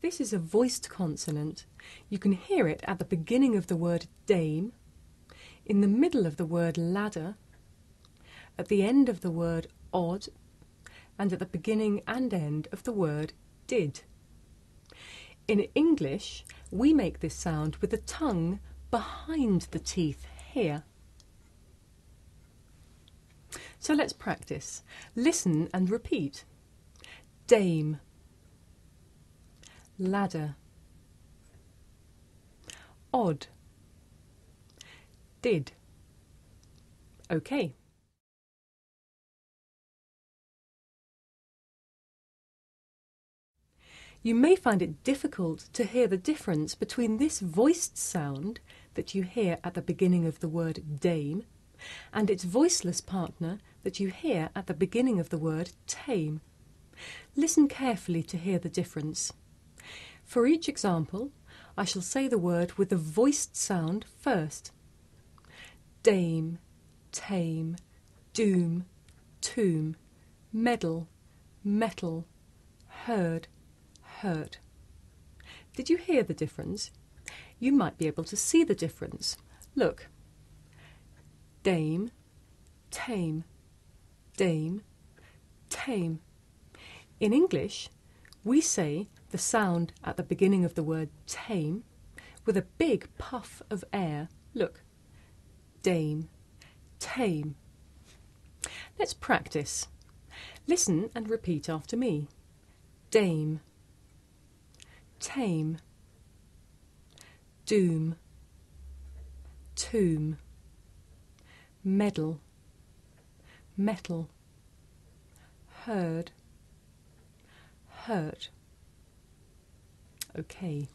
This is a voiced consonant. You can hear it at the beginning of the word dame, in the middle of the word ladder, at the end of the word odd, and at the beginning and end of the word did. In English, we make this sound with the tongue behind the teeth here. So let's practice. Listen and repeat. Dame, ladder, odd, did. Okay. You may find it difficult to hear the difference between this voiced sound that you hear at the beginning of the word dame and its voiceless partner that you hear at the beginning of the word tame. Listen carefully to hear the difference. For each example, I shall say the word with the voiced sound first. Dame, tame, doom, tomb, meddle, metal, herd, hurt. Did you hear the difference? You might be able to see the difference. Look. Dame, tame, dame, tame. In English, we say the sound at the beginning of the word tame with a big puff of air. Look. Dame, tame. Let's practice. Listen and repeat after me. Dame, tame, doom, tomb, meddle, metal, herd, hurt. Okay.